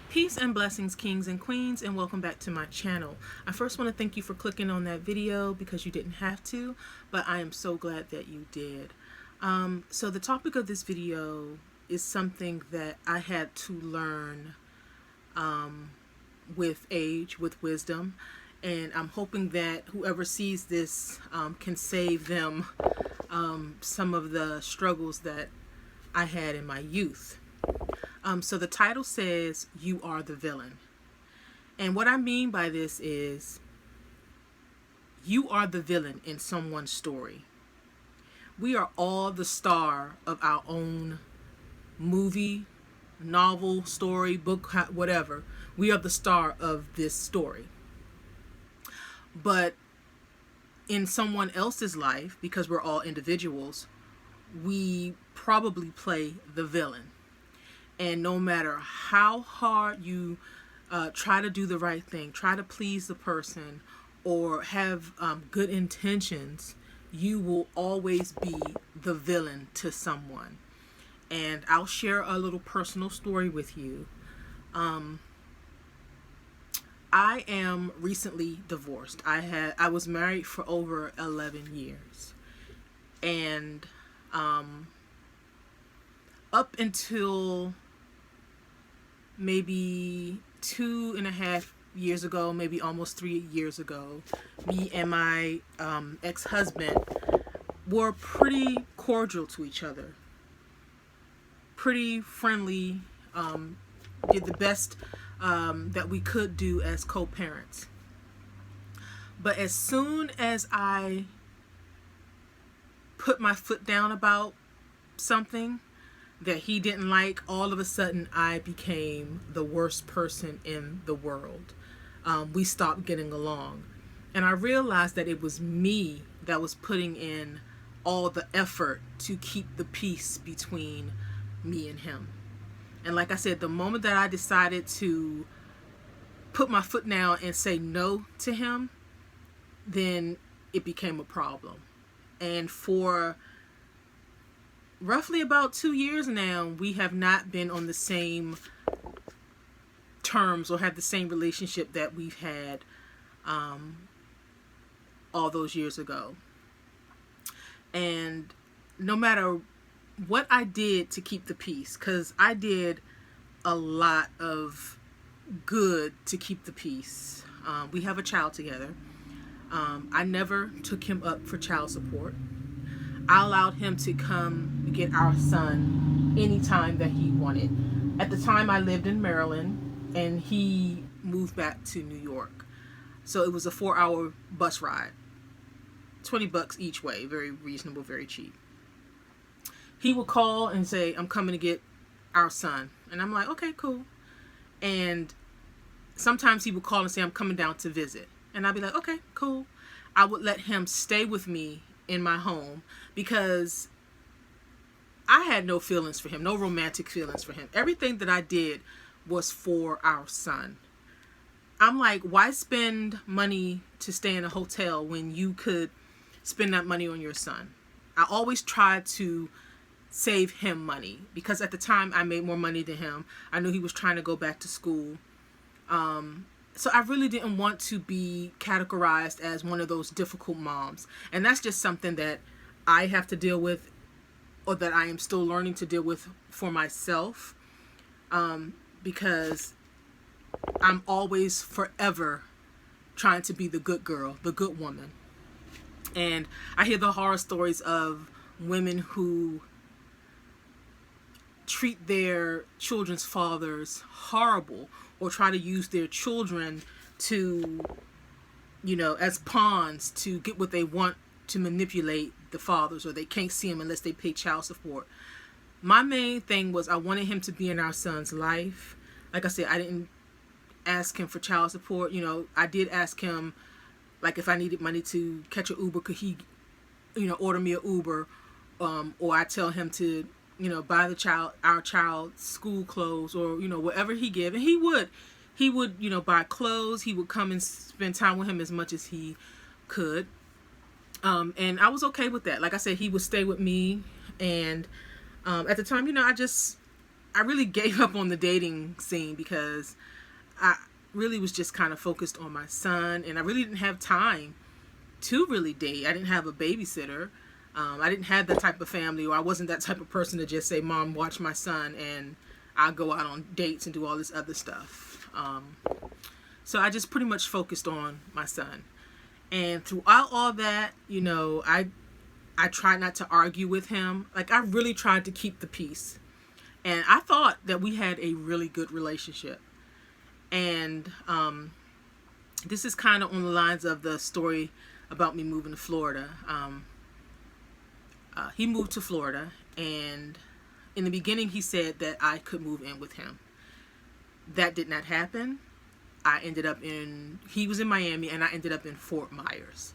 Peace and blessings, kings and queens, and welcome back to my channel. I first want to thank you for clicking on that video because you didn't have to, but I am so glad that you did. So the topic of this video is something that I had to learn with age, with wisdom, and I'm hoping that whoever sees this can save them some of the struggles that I had in my youth. So the title says, "You are the villain." And what I mean by this is, you are the villain in someone's story. We are all the star of our own movie, novel, story, book, whatever. We are the star of this story. But in someone else's life, because we're all individuals, we probably play the villain. And no matter how hard you try to do the right thing, try to please the person, or have good intentions, you will always be the villain to someone. And I'll share a little personal story with you. I am recently divorced. I was married for over 11 years. And up until maybe 2.5 years ago, maybe almost 3 years ago, me and my ex-husband were pretty cordial to each other, pretty friendly, did the best that we could do as co-parents. But as soon as I put my foot down about something that he didn't like, all of a sudden I became the worst person in the world. We stopped getting along. And I realized that it was me that was putting in all the effort to keep the peace between me and him. And like I said, the moment that I decided to put my foot down and say no to him, then it became a problem. And for roughly about 2 years now, we have not been on the same terms or had the same relationship that we've had all those years ago. And no matter what I did to keep the peace, because I did a lot of good to keep the peace. We have a child together. I never took him up for child support. I allowed him to come get our son anytime that he wanted. At the time, I lived in Maryland, and he moved back to New York. So it was a 4-hour bus ride. $20 each way. Very reasonable, very cheap. He would call and say, "I'm coming to get our son." And I'm like, okay, cool. And sometimes he would call and say, "I'm coming down to visit." And I'd be like, okay, cool. I would let him stay with me in my home because I had no feelings for him, no romantic feelings for him. Everything that I did was for our son. I'm like, why spend money to stay in a hotel when you could spend that money on your son? I always tried to save him money because at the time I made more money than him. I knew he was trying to go back to school. So I really didn't want to be categorized as one of those difficult moms. And that's just something that I have to deal with, or that I am still learning to deal with for myself. Because I'm always forever trying to be the good girl, the good woman. And I hear the horror stories of women who treat their children's fathers horrible, or try to use their children to, as pawns to get what they want, to manipulate the fathers, or they can't see them unless they pay child support. My main thing was I wanted him to be in our son's life. Like I said, I didn't ask him for child support. I did ask him, like, if I needed money to catch an Uber, could he, order me an Uber, or I tell him to, buy our child's school clothes, or, whatever he give. And he would, buy clothes. He would come and spend time with him as much as he could. And I was okay with that. Like I said, he would stay with me. And at the time, I really gave up on the dating scene because I really was just kind of focused on my son, and I really didn't have time to really date. I didn't have a babysitter. I didn't have that type of family, or I wasn't that type of person to just say, Mom, watch my son, and I'll go out on dates and do all this other stuff. So I just pretty much focused on my son. And throughout all that, you know, I tried not to argue with him. Like, I really tried to keep the peace. And I thought that we had a really good relationship. And this is kind of on the lines of the story about me moving to Florida. He moved to Florida, and in the beginning he said that I could move in with him. That did not happen. He was in Miami, and I ended up in Fort Myers.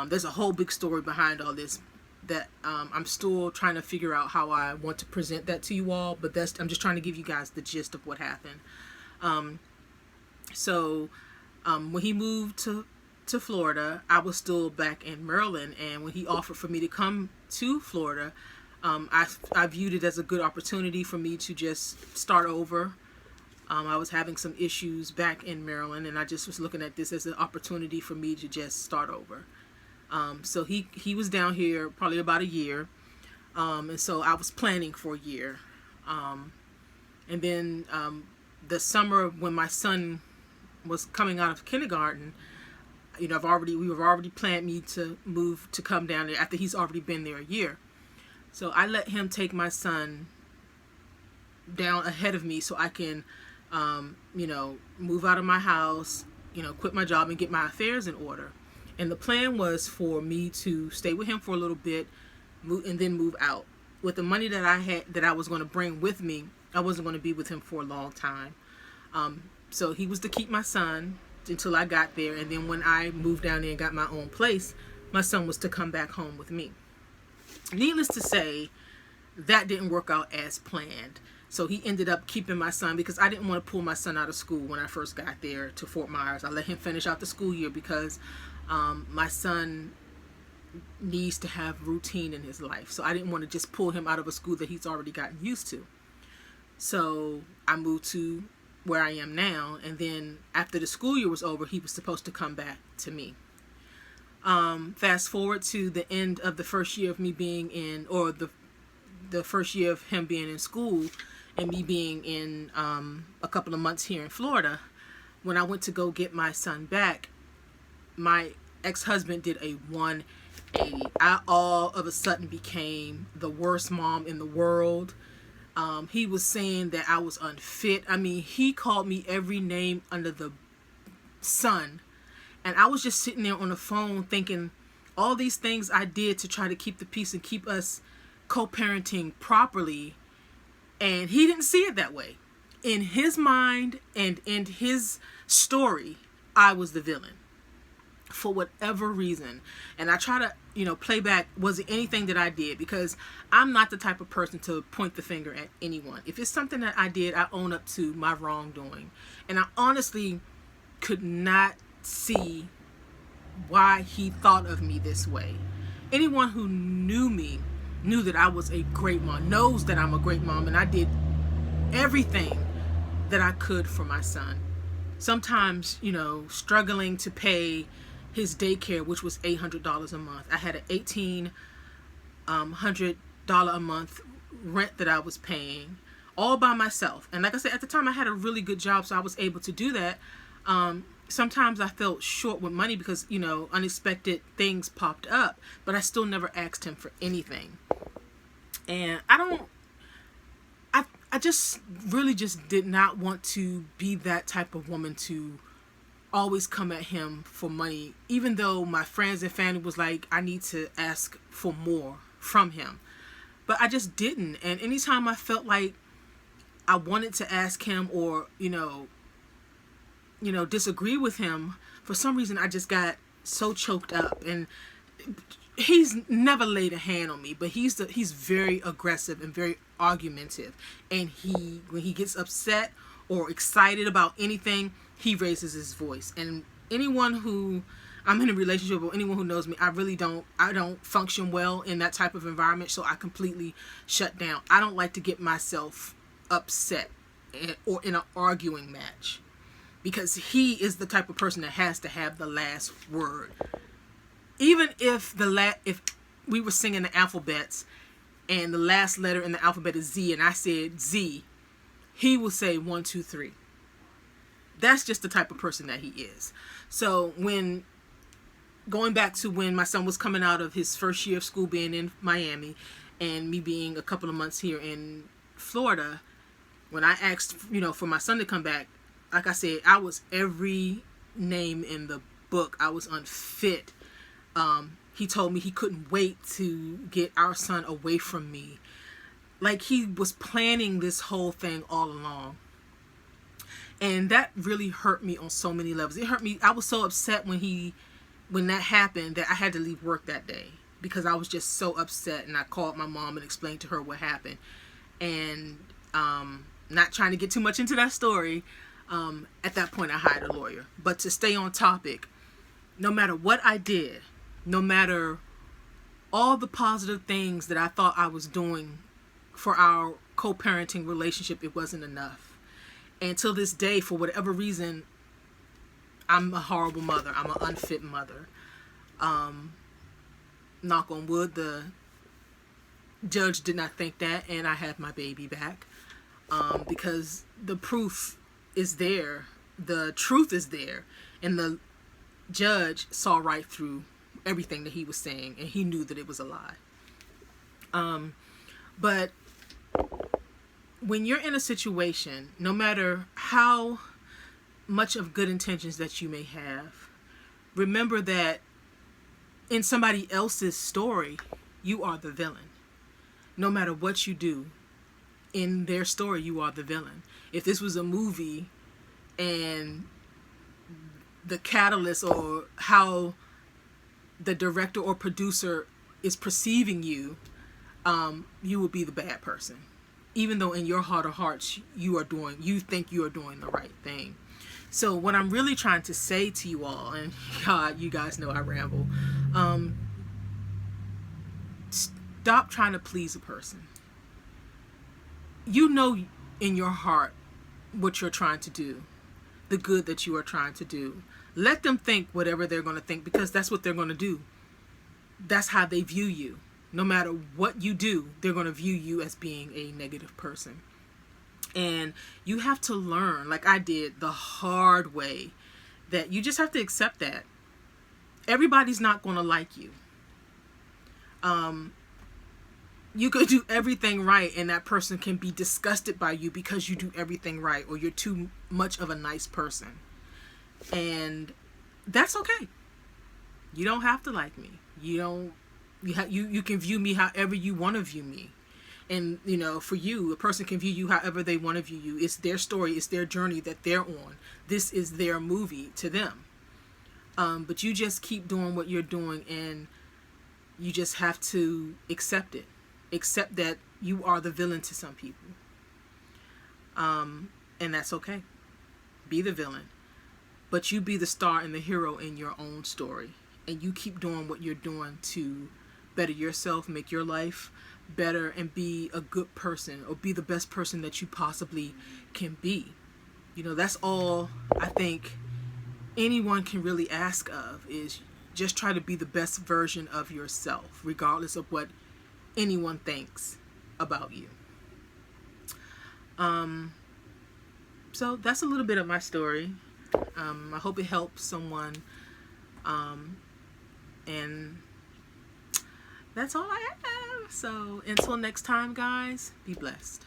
There's a whole big story behind all this that I'm still trying to figure out how I want to present that to you all, but I'm just trying to give you guys the gist of what happened. So when he moved to Florida, I was still back in Maryland, and when he offered for me to come to Florida, I viewed it as a good opportunity for me to just start over. I was having some issues back in Maryland, and I just was looking at this as an opportunity for me to just start over. So he was down here probably about a year, and so I was planning for a year. And then the summer when my son was coming out of kindergarten, you know, we were already planned me to move to come down there after he's already been there a year. So I let him take my son down ahead of me so I can, you know, move out of my house, you know, quit my job and get my affairs in order. And the plan was for me to stay with him for a little bit, and then move out. With the money that I had, that I was going to bring with me, I wasn't going to be with him for a long time. So he was to keep my son until I got there, and then when I moved down there and got my own place, my son was to come back home with me. Needless to say, that didn't work out as planned. So he ended up keeping my son because I didn't want to pull my son out of school when I first got there to Fort Myers. I let him finish out the school year because my son needs to have routine in his life. So I didn't want to just pull him out of a school that he's already gotten used to. So I moved to where I am now, and then after the school year was over, he was supposed to come back to me. Fast forward to the end of the first year of me being in, or the first year of him being in school and me being in a couple of months here in Florida. When I went to go get my son back, my ex-husband did a 180. I all of a sudden became the worst mom in the world. He was saying that I was unfit. I mean, he called me every name under the sun. And I was just sitting there on the phone thinking all these things I did to try to keep the peace and keep us co-parenting properly. And he didn't see it that way. In his mind and in his story, I was the villain for whatever reason. And I try to, you know, play back, was it anything that I did? Because I'm not the type of person to point the finger at anyone. If it's something that I did, I own up to my wrongdoing. And I honestly could not see why he thought of me this way. Anyone who knew me knew that I was a great mom, knows that I'm a great mom, and I did everything that I could for my son. Sometimes, you know, struggling to pay his daycare, which was $800 a month. I had an $1,800 a month rent that I was paying all by myself. And like I said, at the time I had a really good job, so I was able to do that. Sometimes I felt short with money because, you know, unexpected things popped up, but I still never asked him for anything. And I just really just did not want to be that type of woman to always come at him for money, even though my friends and family was like, I need to ask for more from him. But I just didn't. And anytime I felt like I wanted to ask him or, you know, disagree with him, for some reason I just got so choked up. And he's never laid a hand on me, but he's very aggressive and very argumentative. And when he gets upset or excited about anything, he raises his voice. And anyone who I'm in a relationship with, anyone who knows me, I don't function well in that type of environment, so I completely shut down. I don't like to get myself upset or in an arguing match, because he is the type of person that has to have the last word. Even if if we were singing the alphabets and the last letter in the alphabet is Z and I said Z, he will say 1, 2, 3. That's just the type of person that he is. So when going back to when my son was coming out of his first year of school being in Miami and me being a couple of months here in Florida, when I asked, for my son to come back, like I said, I was every name in the book. I was unfit. He told me he couldn't wait to get our son away from me. Like he was planning this whole thing all along. And that really hurt me on so many levels. It hurt me. I was so upset when that happened that I had to leave work that day because I was just so upset, and I called my mom and explained to her what happened. And not trying to get too much into that story, at that point I hired a lawyer. But to stay on topic, no matter what I did, no matter all the positive things that I thought I was doing for our co-parenting relationship, it wasn't enough. And till this day, for whatever reason, I'm a horrible mother. I'm an unfit mother. Knock on wood, the judge did not think that, and I have my baby back. Because the proof is there. The truth is there. And the judge saw right through everything that he was saying, and he knew that it was a lie. But when you're in a situation, no matter how much of good intentions that you may have, remember that in somebody else's story, you are the villain. No matter what you do, in their story, you are the villain. If this was a movie and the catalyst or how the director or producer is perceiving you, you will be the bad person. Even though in your heart of hearts, you think you are doing the right thing. So what I'm really trying to say to you all, and God, you guys know I ramble, stop trying to please a person. You know in your heart what you're trying to do, the good that you are trying to do. Let them think whatever they're going to think, because that's what they're going to do. That's how they view you. No matter what you do, they're going to view you as being a negative person. And you have to learn, like I did the hard way, that you just have to accept that everybody's not going to like you. You could do everything right and that person can be disgusted by you because you do everything right, or you're too much of a nice person. And that's okay. You don't have to like me. You can view me however you want to view me. And, for you, a person can view you however they want to view you. It's their story. It's their journey that they're on. This is their movie to them. But you just keep doing what you're doing, and you just have to accept it. Accept that you are the villain to some people. And that's okay. Be the villain. But you be the star and the hero in your own story. And you keep doing what you're doing to better yourself, make your life better, and be a good person, or be the best person that you possibly can be. That's all I think anyone can really ask of, is just try to be the best version of yourself, regardless of what anyone thinks about you. So that's a little bit of my story. I hope it helps someone. And that's all I have. So until next time, guys, be blessed.